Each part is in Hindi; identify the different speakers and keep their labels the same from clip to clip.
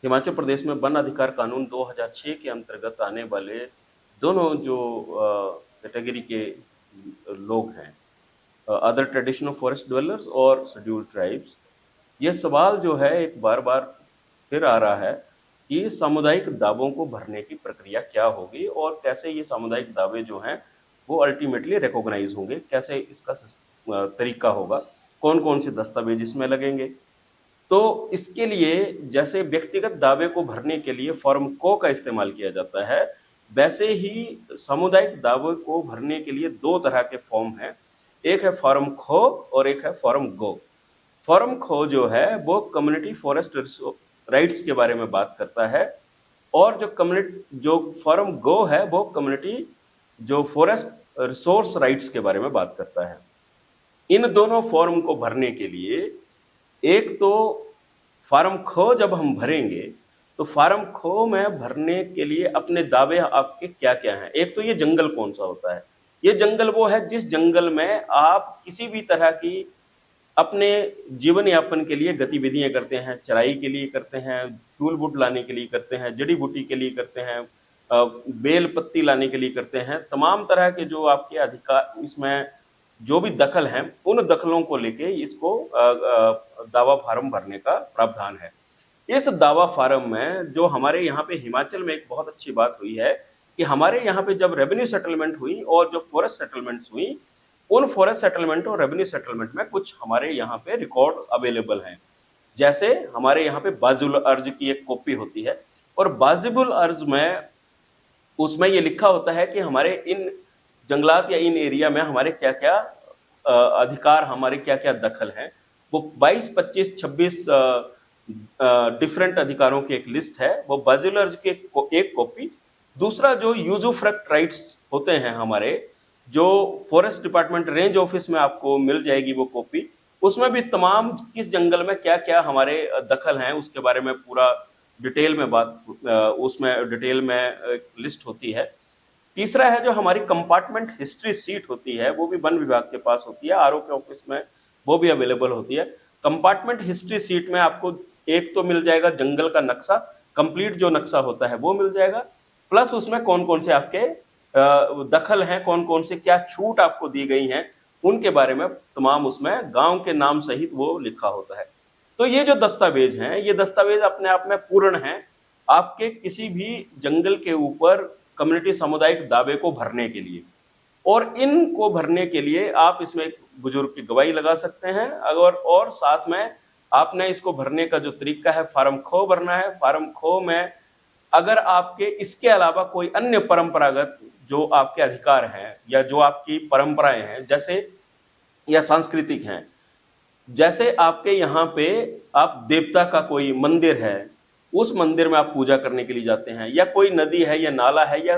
Speaker 1: हिमाचल प्रदेश में वन अधिकार कानून 2006 के अंतर्गत आने वाले दोनों जो कैटेगरी के लोग हैं, अदर ट्रेडिशनल फॉरेस्ट ड्वेलर्स और शेड्यूल्ड ट्राइब्स, ये सवाल जो है एक बार बार फिर आ रहा है कि सामुदायिक दावों को भरने की प्रक्रिया क्या होगी और कैसे ये सामुदायिक दावे जो हैं वो अल्टीमेटली रिकॉग्नाइज होंगे, कैसे इसका तरीका होगा, कौन कौन से दस्तावेज इसमें लगेंगे। तो इसके लिए जैसे व्यक्तिगत दावे को भरने के लिए फॉर्म को का इस्तेमाल किया जाता है, वैसे ही सामुदायिक दावे को भरने के लिए दो तरह के फॉर्म हैं। एक है फॉर्म खो और एक है फॉर्म गो। फॉर्म खो जो है वो कम्युनिटी फॉरेस्ट राइट्स के बारे में बात करता है, और जो फॉर्म गो है वो कम्युनिटी जो फॉरेस्ट रिसोर्स राइट्स के बारे में बात करता है। इन दोनों फॉर्म को भरने के लिए एक तो फार्म खो जब हम भरेंगे तो फार्म खो में भरने के लिए अपने दावे आपके क्या क्या हैं। एक तो ये जंगल कौन सा होता है, ये जंगल वो है जिस जंगल में आप किसी भी तरह की अपने जीवन यापन के लिए गतिविधियां करते हैं, चराई के लिए करते हैं, फूल वुड लाने के लिए करते हैं, जड़ी बूटी के लिए करते हैं, बेल पत्ती लाने के लिए करते हैं, तमाम तरह के जो आपके अधिकार इसमें जो भी दखल हैं उन दखलों को लेके इसको दावा फार्म भरने का प्रावधान है। इस दावा फार्म में जो हमारे यहाँ पे हिमाचल में एक बहुत अच्छी बात हुई है कि हमारे यहाँ पे जब रेवेन्यू सेटलमेंट हुई और जो फॉरेस्ट सेटलमेंट्स हुई, उन फॉरेस्ट सेटलमेंट और रेवेन्यू सेटलमेंट में कुछ हमारे यहाँ पे रिकॉर्ड अवेलेबल हैं। जैसे हमारे यहाँ पे बाजुल अर्ज की एक कॉपी होती है, और बाजिबुल अर्ज में उसमें ये लिखा होता है कि हमारे इन जंगलात या इन एरिया में हमारे क्या क्या अधिकार, हमारे क्या क्या दखल हैं। वो 22, 25, 26 डिफरेंट अधिकारों की एक लिस्ट है, वो बाजिल अर्ज की एक कॉपी। दूसरा जो यूजुफ्रक्ट राइट्स होते हैं हमारे, जो फॉरेस्ट डिपार्टमेंट रेंज ऑफिस में आपको मिल जाएगी वो कॉपी, उसमें भी तमाम किस जंगल में क्या क्या हमारे दखल हैं उसके बारे में पूरा डिटेल में उसमें डिटेल में लिस्ट होती है। तीसरा है जो हमारी कंपार्टमेंट हिस्ट्री सीट होती है, वो भी वन विभाग के पास होती है, आरओ के ऑफिस में वो भी अवेलेबल होती है। कंपार्टमेंट हिस्ट्री सीट में आपको एक तो मिल जाएगा जंगल का नक्शा, कंप्लीट जो नक्शा होता है वो मिल जाएगा, प्लस उसमें कौन कौन से आपके दखल हैं, कौन कौन से क्या छूट आपको दी गई हैं उनके बारे में तमाम उसमें गांव के नाम सहित वो लिखा होता है। तो ये जो दस्तावेज हैं, ये दस्तावेज अपने आप में पूर्ण हैं आपके किसी भी जंगल के ऊपर कम्युनिटी सामुदायिक दावे को भरने के लिए। और इनको भरने के लिए आप इसमें एक बुजुर्ग की गवाही लगा सकते हैं, अगर और साथ में आपने इसको भरने का जो तरीका है, फार्म खो भरना है। फार्म खो में अगर आपके इसके अलावा कोई अन्य परंपरागत जो आपके अधिकार हैं या जो आपकी परंपराएं हैं जैसे या सांस्कृतिक हैं, जैसे आपके यहाँ पे आप देवता का कोई मंदिर है, उस मंदिर में आप पूजा करने के लिए जाते हैं, या कोई नदी है या नाला है, या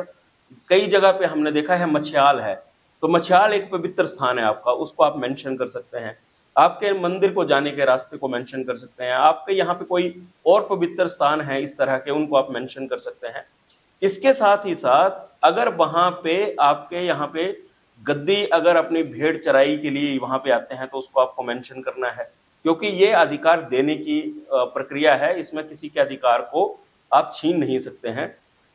Speaker 1: कई जगह पे हमने देखा है मछयाल है, तो मछयाल एक पवित्र स्थान है आपका, उसको आप मेंशन कर सकते हैं। आपके मंदिर को जाने के रास्ते को मेंशन कर सकते हैं। आपके यहाँ पे कोई और पवित्र स्थान है इस तरह के, उनको आप मेंशन कर सकते हैं। इसके साथ ही साथ अगर वहां पे आपके यहाँ पे गद्दी अगर अपनी भेड़ चराई के लिए वहां पे आते हैं तो उसको आपको मेंशन करना है, क्योंकि ये अधिकार देने की प्रक्रिया है, इसमें किसी के अधिकार को आप छीन नहीं सकते हैं।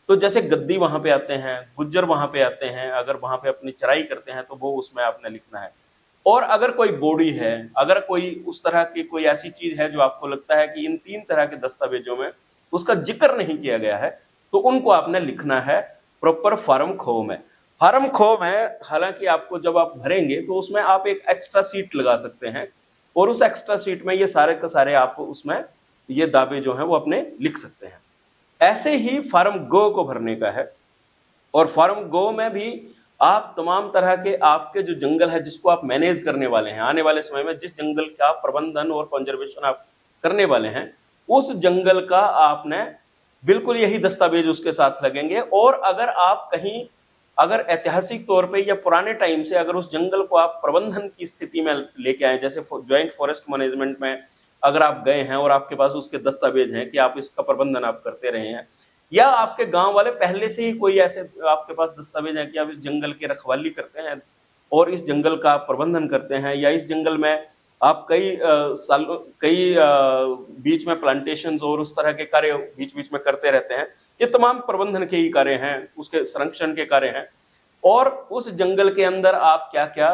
Speaker 1: तो जैसे गद्दी वहां पे आते हैं, गुज्जर वहां पे आते हैं, अगर वहां पे अपनी चराई करते हैं तो वो उसमें आपने लिखना है। और अगर कोई बॉडी है, अगर कोई उस तरह की कोई ऐसी चीज है जो आपको लगता है कि इन तीन तरह के दस्तावेजों में उसका जिक्र नहीं किया गया है, तो उनको आपने लिखना है प्रॉपर फार्म खो में। फार्म खो में हालांकि आपको जब आप भरेंगे तो उसमें आप एक एक्स्ट्रा सीट लगा सकते हैं, और उस एक्स्ट्रा सीट में ये सारे के सारे आप उसमें ये दावे जो हैं वो अपने लिख सकते हैं। ऐसे ही फार्म गो को भरने का है, और फार्म गो में भी आप तमाम तरह के आपके जो जंगल है जिसको आप मैनेज करने वाले हैं, आने वाले समय में जिस जंगल का प्रबंधन और कंजर्वेशन आप करने वाले हैं, उस जंगल का आपने बिल्कुल यही दस्तावेज उसके साथ लगेंगे। और अगर आप कहीं अगर ऐतिहासिक तौर पे या पुराने टाइम से अगर उस जंगल को आप प्रबंधन की स्थिति में लेके आए, जैसे ज्वाइंट फॉरेस्ट मैनेजमेंट में अगर आप गए हैं और आपके पास उसके दस्तावेज हैं कि आप इसका प्रबंधन आप करते रहे हैं, या आपके गांव वाले पहले से ही कोई ऐसे आपके पास दस्तावेज है कि आप इस जंगल की रखवाली करते हैं और इस जंगल का प्रबंधन करते हैं, या इस जंगल में आप कई बीच में प्लांटेशंस और उस तरह के कार्य बीच बीच में करते रहते हैं। ये तमाम प्रबंधन के ही कार्य हैं, उसके संरक्षण के कार्य हैं। और उस जंगल के अंदर आप क्या क्या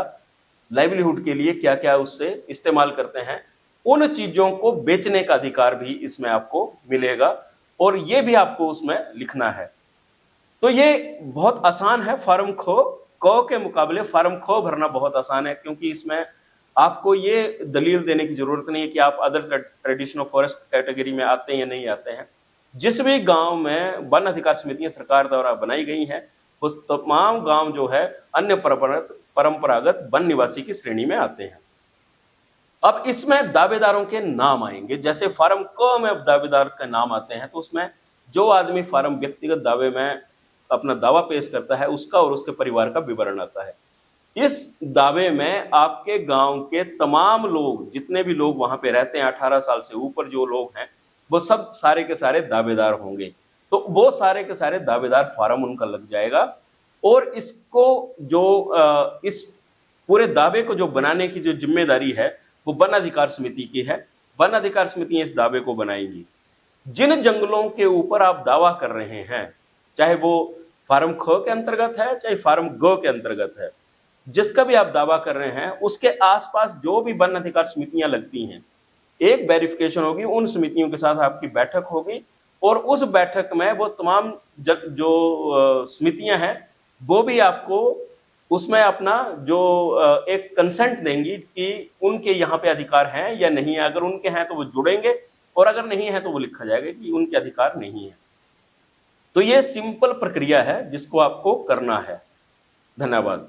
Speaker 1: लाइवलीहुड के लिए क्या क्या उससे इस्तेमाल करते हैं, उन चीजों को बेचने का अधिकार भी इसमें आपको मिलेगा, और ये भी आपको उसमें लिखना है। तो ये बहुत आसान है, फार्म खो क के मुकाबले फार्म ख भरना बहुत आसान है, क्योंकि इसमें आपको ये दलील देने की जरूरत नहीं है कि आप अदर ट्रेडिशनल फॉरेस्ट कैटेगरी में आते हैं या नहीं आते हैं। जिस भी गांव में वन अधिकार समितियां सरकार द्वारा बनाई गई हैं, उस तमाम गांव जो है अन्य परंपरागत वन निवासी की श्रेणी में आते हैं। अब इसमें दावेदारों के नाम आएंगे। जैसे फार्म क में अब दावेदार के नाम आते हैं, तो उसमें जो आदमी फार्म व्यक्तिगत दावे में अपना दावा पेश करता है, उसका और उसके परिवार का विवरण आता है। इस दावे में आपके गांव के तमाम लोग, जितने भी लोग वहां पे रहते हैं, 18 साल से ऊपर जो लोग हैं, वो सब सारे के सारे दावेदार होंगे। तो वो सारे के सारे दावेदार फार्म उनका लग जाएगा। और इसको जो इस पूरे दावे को जो बनाने की जो जिम्मेदारी है, वो वन अधिकार समिति की है। वन अधिकार समिति इस दावे को बनाएंगी। जिन जंगलों के ऊपर आप दावा कर रहे हैं, चाहे वो फार्म ख के अंतर्गत है, चाहे फार्म ग के अंतर्गत है, जिसका भी आप दावा कर रहे हैं, उसके आसपास जो भी वन अधिकार समितियां लगती हैं, एक वेरिफिकेशन होगी, उन समितियों के साथ आपकी बैठक होगी, और उस बैठक में वो तमाम जो समितियां हैं, वो भी आपको उसमें अपना जो एक कंसेंट देंगी कि उनके यहाँ पे अधिकार हैं या नहीं है। अगर उनके हैं तो वो जुड़ेंगे, और अगर नहीं है तो वो लिखा जाएगा कि उनके अधिकार नहीं है। तो ये सिंपल प्रक्रिया है जिसको आपको करना है। धन्यवाद।